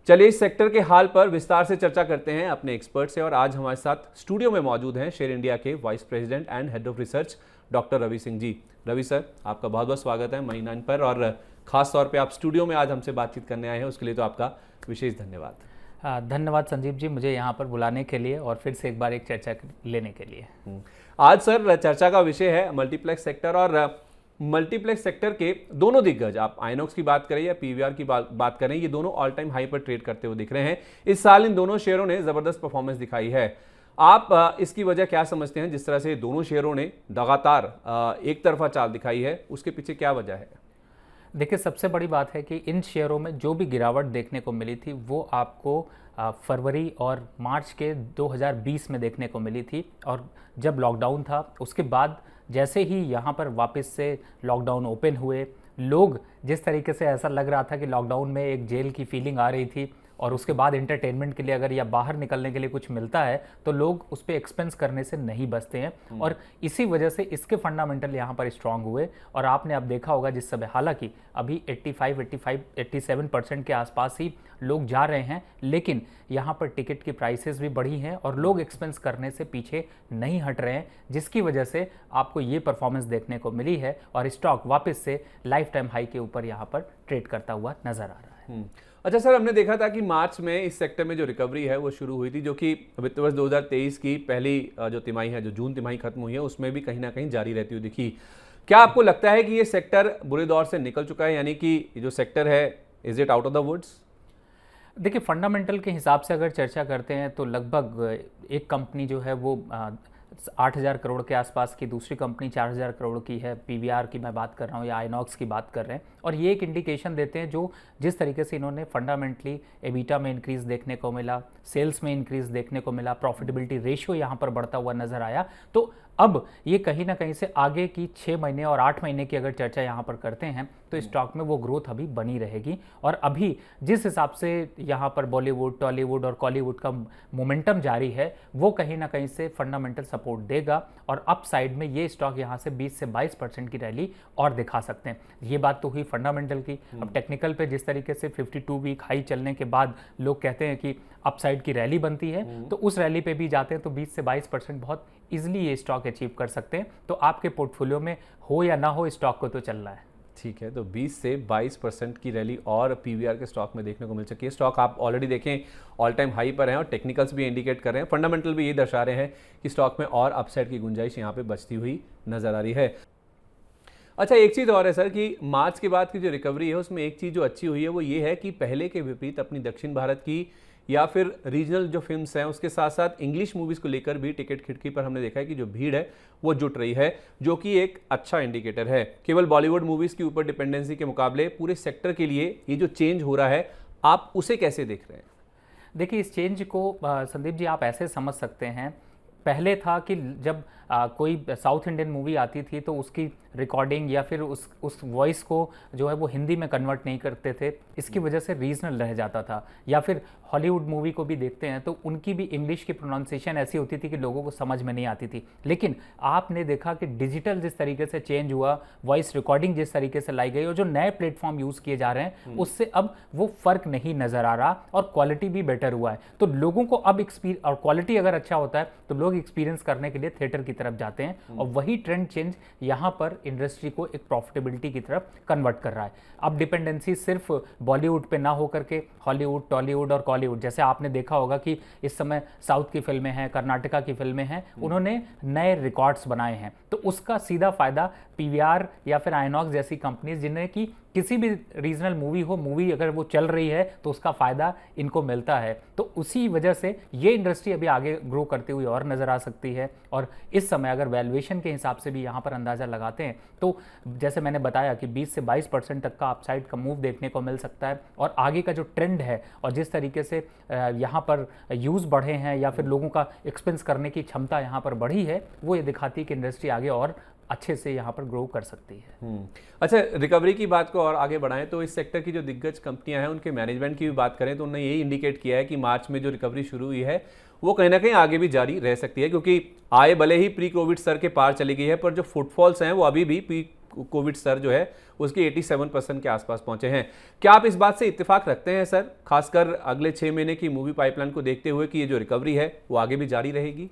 चलिए इस सेक्टर के हाल पर विस्तार से चर्चा करते हैं अपने एक्सपर्ट से। और आज हमारे साथ स्टूडियो में मौजूद हैं शेयर इंडिया के vice president and head of research doctor Ravi Singh ji. Ravi sir, आपका बहुत बहुत स्वागत है मनी 9 पर, और खास तौर पे आप स्टूडियो में आज हमसे बातचीत करने आए हैं, उसके लिए तो आपका विशेष धन्यवाद। धन्यवाद संजीव जी, मुझे यहाँ पर बुलाने के लिए और फिर से एक बार एक चर्चा लेने के लिए। आज सर चर्चा का विषय है मल्टीप्लेक्स सेक्टर, और मल्टीप्लेक्स सेक्टर के दोनों दिग्गज, आप आइनॉक्स की बात करें या पीवीआर की बात करें, ये दोनों ऑल टाइम हाई पर ट्रेड करते हुए दिख रहे हैं। इस साल इन दोनों शेयरों ने जबरदस्त परफॉर्मेंस दिखाई है। आप इसकी वजह क्या समझते हैं? जिस तरह से दोनों शेयरों ने लगातार एक तरफा चाल दिखाई है, उसके पीछे क्या वजह है? देखिए, सबसे बड़ी बात है कि इन शेयरों में जो भी गिरावट देखने को मिली थी वो आपको फरवरी और मार्च के 2020 में देखने को मिली थी। और जब लॉकडाउन था उसके बाद जैसे ही यहाँ पर वापस से लॉकडाउन ओपन हुए, लोग जिस तरीके से ऐसा लग रहा था कि लॉकडाउन में एक जेल की फीलिंग आ रही थी, और उसके बाद एंटरटेनमेंट के लिए अगर या बाहर निकलने के लिए कुछ मिलता है तो लोग उस पर एक्सपेंस करने से नहीं बचते हैं। और इसी वजह से इसके फंडामेंटल यहाँ पर स्ट्रांग हुए। और आपने अब देखा होगा जिस समय, हालांकि अभी 87% के आसपास ही लोग जा रहे हैं, लेकिन यहाँ पर टिकट की प्राइसेस भी बढ़ी हैं और लोग एक्सपेंस करने से पीछे नहीं हट रहे हैं, जिसकी वजह से आपको ये परफॉर्मेंस देखने को मिली है। और स्टॉक वापस से लाइफ टाइम हाई के ऊपर यहाँ पर ट्रेड करता हुआ नजर आ रहा है। अच्छा सर, हमने देखा था कि मार्च में इस सेक्टर में जो रिकवरी है वो शुरू हुई थी, जो कि वित्त वर्ष 2023 की पहली जो तिमाही है, जो जून तिमाही खत्म हुई है, उसमें भी कहीं ना कहीं जारी रहती हुई दिखी। क्या आपको लगता है कि ये सेक्टर बुरे दौर से निकल चुका है, यानी कि जो सेक्टर है, is it out of the woods? देखिए, फंडामेंटल के हिसाब से अगर चर्चा करते हैं तो लगभग एक कंपनी जो है वो 8,000 करोड़ के आसपास की, दूसरी कंपनी 4,000 करोड़ की है। पीवीआर की मैं बात कर रहा हूँ या आइनॉक्स की बात कर रहे हैं। और ये एक इंडिकेशन देते हैं जो जिस तरीके से इन्होंने फंडामेंटली एबिटा में इंक्रीज देखने को मिला, सेल्स में इंक्रीज देखने को मिला, प्रॉफिटेबिलिटी रेशियो यहाँ पर बढ़ता हुआ नजर आया। तो अब ये कहीं ना कहीं से आगे की 6 महीने और 8 महीने की अगर चर्चा यहाँ पर करते हैं तो स्टॉक में वो ग्रोथ अभी बनी रहेगी। और अभी जिस हिसाब से यहाँ पर बॉलीवुड, टॉलीवुड और कॉलीवुड का मोमेंटम जारी है, वो कहीं ना कहीं से फंडामेंटल सपोर्ट देगा। और अप साइड में ये स्टॉक यहाँ से 20 से 22% की रैली और दिखा सकते हैं। ये बात तो हुई फंडामेंटल की। अब टेक्निकल पे जिस तरीके से 52 वीक हाई चलने के बाद लोग कहते हैं कि अपसाइड की रैली बनती है, तो उस रैली पे भी जाते हैं तो 20 से 22% बहुत इजीली ये स्टॉक अचीव कर सकते हैं। तो आपके पोर्टफोलियो में हो या ना हो, स्टॉक को तो चलना है। ठीक है, तो 20 से 22% की रैली और पीवीआर के स्टॉक में देखने को मिल सकती है। स्टॉक आप ऑलरेडी देखें ऑल टाइम हाई पर हैं, और टेक्निकल्स भी इंडिकेट कर रहे हैं, फंडामेंटल भी ये दर्शा रहे हैं कि स्टॉक में और अपसाइड की गुंजाइश यहाँ पे बचती हुई नजर आ रही है। अच्छा, एक चीज़ और है सर कि मार्च के बाद की जो रिकवरी है उसमें एक चीज़ जो अच्छी हुई है वो ये है कि पहले के विपरीत अपनी दक्षिण भारत की या फिर रीजनल जो फिल्म्स हैं, उसके साथ साथ इंग्लिश मूवीज़ को लेकर भी टिकट खिड़की पर हमने देखा है कि जो भीड़ है वो जुट रही है, जो कि एक अच्छा इंडिकेटर है। केवल बॉलीवुड मूवीज़ के ऊपर डिपेंडेंसी के मुकाबले पूरे सेक्टर के लिए ये जो चेंज हो रहा है, आप उसे कैसे देख रहे हैं? देखिए, इस चेंज को संदीप जी आप ऐसे समझ सकते हैं। पहले था कि जब कोई साउथ इंडियन मूवी आती थी तो उसकी रिकॉर्डिंग या फिर उस वॉइस को जो है वो हिंदी में कन्वर्ट नहीं करते थे, इसकी वजह से रीजनल रह जाता था। या फिर हॉलीवुड मूवी को भी देखते हैं तो उनकी भी इंग्लिश की प्रोनाउंसिएशन ऐसी होती थी कि लोगों को समझ में नहीं आती थी। लेकिन आपने देखा कि डिजिटल जिस तरीके से चेंज हुआ, वॉइस रिकॉर्डिंग जिस तरीके से लाई गई, और जो नए प्लेटफॉर्म यूज़ किए जा रहे हैं उससे अब वो फर्क नहीं नज़र आ रहा और क्वालिटी भी बेटर हुआ है। तो लोगों को अब और क्वालिटी अगर अच्छा होता है तो लोग एक्सपीरियंस करने के लिए थिएटर की तरफ जाते हैं। और वही ट्रेंड चेंज यहाँ पर इंडस्ट्री को एक प्रॉफिटेबिलिटी की तरफ कन्वर्ट कर रहा है। अब डिपेंडेंसी सिर्फ बॉलीवुड पे ना होकर के हॉलीवुड, टॉलीवुड और कॉलीवुड, जैसे आपने देखा होगा कि इस समय साउथ की फिल्में हैं, कर्नाटका की फिल्में हैं, उन्होंने नए रिकॉर्ड्स बनाए हैं। तो उसका सीधा फायदा पीवीआर या फिर आइनॉक्स जैसी कंपनीज, जिन्हें कि किसी भी रीजनल मूवी अगर वो चल रही है तो उसका फायदा इनको मिलता है। तो उसी वजह से ये इंडस्ट्री अभी आगे ग्रो करती हुई और नजर आ सकती है। और इस समय अगर वैल्यूएशन के हिसाब से भी यहाँ पर अंदाजा लगाते हैं तो जैसे मैंने बताया कि 20 से 22% तक का अपसाइड का मूव देखने को मिल सकता है। और आगे का जो ट्रेंड है और जिस तरीके से यहाँ पर यूज़ बढ़े हैं या फिर लोगों का एक्सपेंस करने की क्षमता यहाँ पर बढ़ी है, वो ये दिखाती है कि इंडस्ट्री आगे और अच्छे से यहाँ पर ग्रो कर सकती है। अच्छा, रिकवरी की बात को और आगे बढ़ाएं तो इस सेक्टर की जो दिग्गज कंपनियां हैं उनके मैनेजमेंट की भी बात करें तो उन्होंने यही इंडिकेट किया है कि मार्च में जो रिकवरी शुरू हुई है वो कहीं ना कहीं आगे भी जारी रह सकती है, क्योंकि आय भले ही प्री कोविड स्तर के पार चली गई है, पर जो फुटफॉल्स हैं वो अभी भी प्री कोविड स्तर जो है उसके 87% के आसपास पहुंचे हैं। क्या आप इस बात से इत्तेफाक रखते हैं सर, खासकर अगले 6 महीने की मूवी पाइपलाइन को देखते हुए, कि ये जो रिकवरी है वो आगे भी जारी रहेगी?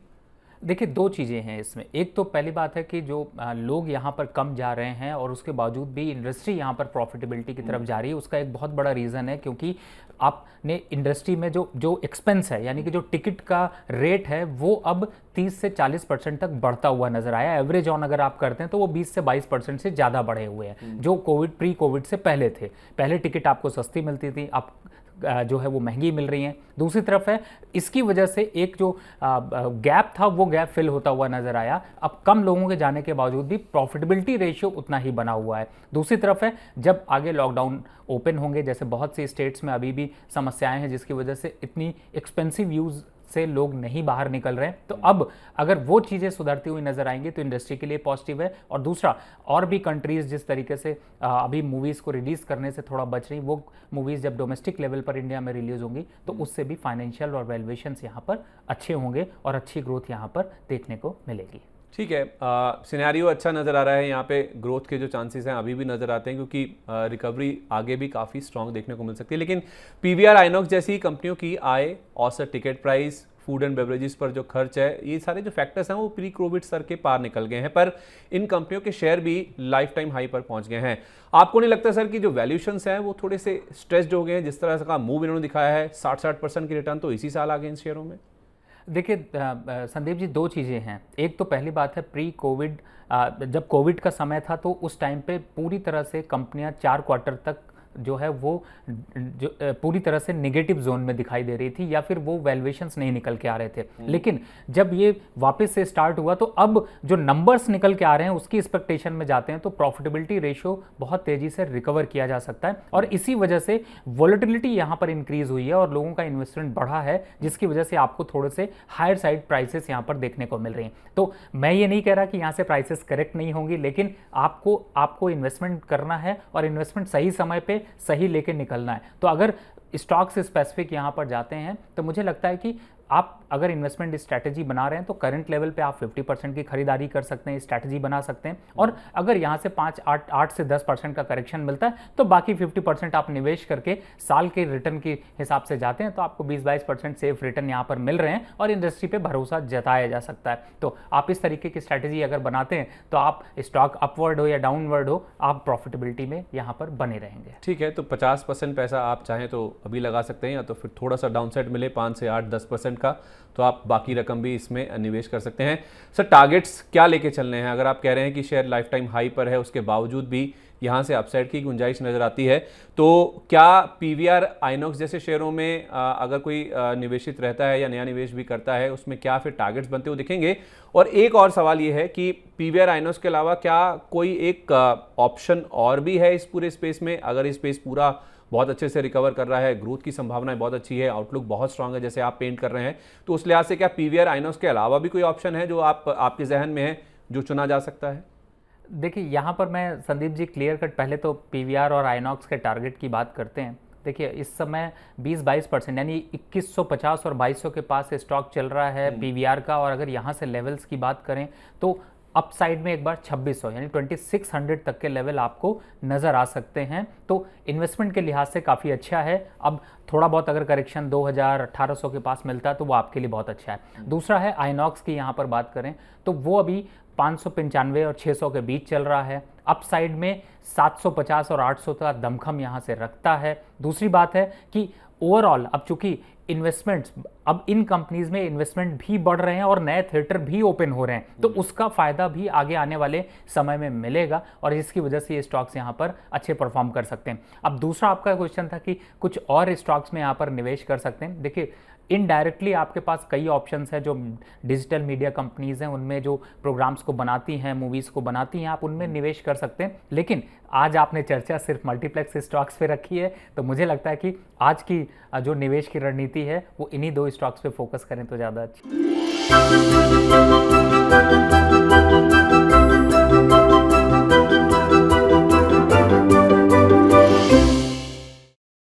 देखिए, दो चीज़ें हैं इसमें। एक तो पहली बात है कि जो लोग यहाँ पर कम जा रहे हैं और उसके बावजूद भी इंडस्ट्री यहाँ पर प्रॉफिटेबिलिटी की तरफ जा रही है, उसका एक बहुत बड़ा रीज़न है क्योंकि आपने इंडस्ट्री में जो एक्सपेंस है, यानी कि जो टिकट का रेट है, वो अब 30 से 40% तक बढ़ता हुआ नजर आया। एवरेज ऑन अगर आप करते हैं तो वो 20 से 22% से ज़्यादा बढ़े हुए हैं जो प्री कोविड से पहले थे। पहले टिकट आपको सस्ती मिलती थी, अब जो है वो महंगी मिल रही हैं। दूसरी तरफ है, इसकी वजह से एक जो गैप था वो गैप फिल होता हुआ नजर आया। अब कम लोगों के जाने के बावजूद भी प्रॉफिटेबिलिटी रेशियो उतना ही बना हुआ है। दूसरी तरफ है, जब आगे लॉकडाउन ओपन होंगे, जैसे बहुत सी स्टेट्स में अभी भी समस्याएं हैं जिसकी वजह से इतनी एक्सपेंसिव यूज़ से लोग नहीं बाहर निकल रहे हैं, तो अब अगर वो चीज़ें सुधरती हुई नजर आएंगी तो इंडस्ट्री के लिए पॉजिटिव है। और दूसरा, और भी कंट्रीज़ जिस तरीके से अभी मूवीज़ को रिलीज़ करने से थोड़ा बच रही, वो मूवीज़ जब डोमेस्टिक लेवल पर इंडिया में रिलीज़ होंगी तो उससे भी फाइनेंशियल और वैल्यूएशंस यहाँ पर अच्छे होंगे और अच्छी ग्रोथ यहाँ पर देखने को मिलेगी। ठीक है, सिनेरियो अच्छा नज़र आ रहा है, यहाँ पे ग्रोथ के जो चांसेस हैं अभी भी नज़र आते हैं, क्योंकि रिकवरी आगे भी काफ़ी स्ट्रॉन्ग देखने को मिल सकती है। लेकिन पीवीआर आइनॉक्स जैसी कंपनियों की आय, औसत ticket price, food and beverages पर जो खर्च है, ये सारे जो फैक्टर्स हैं वो प्री कोविड स्तर के पार निकल गए हैं, पर इन कंपनियों के शेयर भी लाइफ टाइम हाई पर पहुंच गए हैं। आपको नहीं लगता सर कि जो वैल्यूएशंस हैं वो थोड़े से स्ट्रेस्ड हो गए हैं? जिस तरह का मूव इन्होंने दिखाया है, 60% की रिटर्न तो इसी साल आ गए इन शेयरों में। देखिए संदीप जी, दो चीज़ें हैं। एक तो पहली बात है, प्री कोविड जब कोविड का समय था तो उस टाइम पे पूरी तरह से कंपनियां 4 क्वार्टर तक जो है वो जो पूरी तरह से नेगेटिव जोन में दिखाई दे रही थी, या फिर वो वैल्यूएशंस नहीं निकल के आ रहे थे। लेकिन जब ये वापस से स्टार्ट हुआ तो अब जो नंबर्स निकल के आ रहे हैं उसकी एक्सपेक्टेशन में जाते हैं, तो प्रॉफिटेबिलिटी रेशियो बहुत तेजी से रिकवर किया जा सकता है। और इसी वजह से वॉलेटिलिटी यहाँ पर इंक्रीज हुई है और लोगों का इन्वेस्टमेंट बढ़ा है, जिसकी वजह से आपको थोड़े से हायर साइड प्राइसेस यहाँ पर देखने को मिल रही हैं। तो मैं ये नहीं कह रहा कि यहाँ से प्राइसेस करेक्ट नहीं होंगी, लेकिन आपको इन्वेस्टमेंट करना है और इन्वेस्टमेंट सही समय पे सही लेके निकलना है। तो अगर स्टॉक से स्पेसिफिक यहां पर जाते हैं तो मुझे लगता है कि आप अगर इन्वेस्टमेंट स्ट्रैटेजी बना रहे हैं तो करंट लेवल पे आप 50% की खरीदारी कर सकते हैं, स्ट्रैटेजी बना सकते हैं। और अगर यहां से 8 से 10% का करेक्शन मिलता है तो बाकी 50% आप निवेश करके साल के रिटर्न के हिसाब से जाते हैं, तो आपको 20-22% सेफ रिटर्न यहां पर मिल रहे हैं और इंडस्ट्री पे भरोसा जताया जा सकता है। तो आप इस तरीके की स्ट्रैटेजी अगर बनाते हैं तो आप स्टॉक अपवर्ड हो या डाउनवर्ड हो, आप प्रॉफिटेबिलिटी में यहां पर बने रहेंगे। ठीक है, तो 50% पैसा आप चाहें तो अभी लगा सकते हैं, या तो फिर थोड़ा सा डाउनसाइड मिले 5 से 8-10% का, तो आप बाकी रकम भी इसमें निवेश कर सकते हैं। सर, टारगेट्स क्या लेके चलने हैं? अगर आप कह रहे हैं कि शेयर लाइफ टाइम हाई पर है, उसके बावजूद भी यहाँ से अपसाइड की गुंजाइश नज़र आती है, तो क्या पीवीआर आइनॉक्स जैसे शेयरों में अगर कोई निवेशित रहता है या नया निवेश भी करता है, उसमें क्या फिर टारगेट्स बनते हुए दिखेंगे? और एक और सवाल ये है कि पीवीआर आइनॉक्स के अलावा क्या कोई एक ऑप्शन और भी है इस पूरे स्पेस में? अगर ये स्पेस पूरा बहुत अच्छे से रिकवर कर रहा है, ग्रोथ की संभावनाएं बहुत अच्छी है, आउटलुक बहुत स्ट्रांग है जैसे आप पेंट कर रहे हैं, तो उस लिहाज से क्या पीवीआर आइनॉक्स के अलावा भी कोई ऑप्शन है जो आपके जहन में है जो चुना जा सकता है? देखिए, यहाँ पर मैं संदीप जी क्लियर कट पहले तो पीवीआर और आइनॉक्स के टारगेट की बात करते हैं। देखिए, इस समय 20-22% यानी 2150 और 2200 के पास स्टॉक चल रहा है पीवीआर का, और अगर यहाँ से लेवल्स की बात करें तो अप साइड में एक बार 2600 यानी 2600 तक के लेवल आपको नज़र आ सकते हैं। तो इन्वेस्टमेंट के लिहाज से काफ़ी अच्छा है। अब थोड़ा बहुत अगर करेक्शन 2000-1800 के पास मिलता है तो वो आपके लिए बहुत अच्छा है। दूसरा है आइनॉक्स की, यहाँ पर बात करें तो वो अभी 595 और 600 के बीच चल रहा है। अप साइड में 750 और 800 का दमखम यहाँ से रखता है। दूसरी बात है कि ओवरऑल अब चूंकि इन्वेस्टमेंट्स, अब इन कंपनीज में इन्वेस्टमेंट भी बढ़ रहे हैं और नए थिएटर भी ओपन हो रहे हैं, तो उसका फायदा भी आगे आने वाले समय में मिलेगा और इसकी वजह से ये स्टॉक्स यहाँ पर अच्छे परफॉर्म कर सकते हैं। अब दूसरा आपका क्वेश्चन था कि कुछ और स्टॉक्स में यहाँ पर निवेश कर सकते हैं। देखिए, इनडायरेक्टली आपके पास कई ऑप्शंस हैं, जो डिजिटल मीडिया कंपनीज हैं उनमें जो प्रोग्राम्स को बनाती हैं, मूवीज़ को बनाती हैं, आप उनमें निवेश कर सकते हैं। लेकिन आज आपने चर्चा सिर्फ मल्टीप्लेक्स स्टॉक्स पे रखी है, तो मुझे लगता है कि आज की जो निवेश की रणनीति है वो इन्हीं 2 स्टॉक्स पे फोकस करें तो ज़्यादा अच्छी।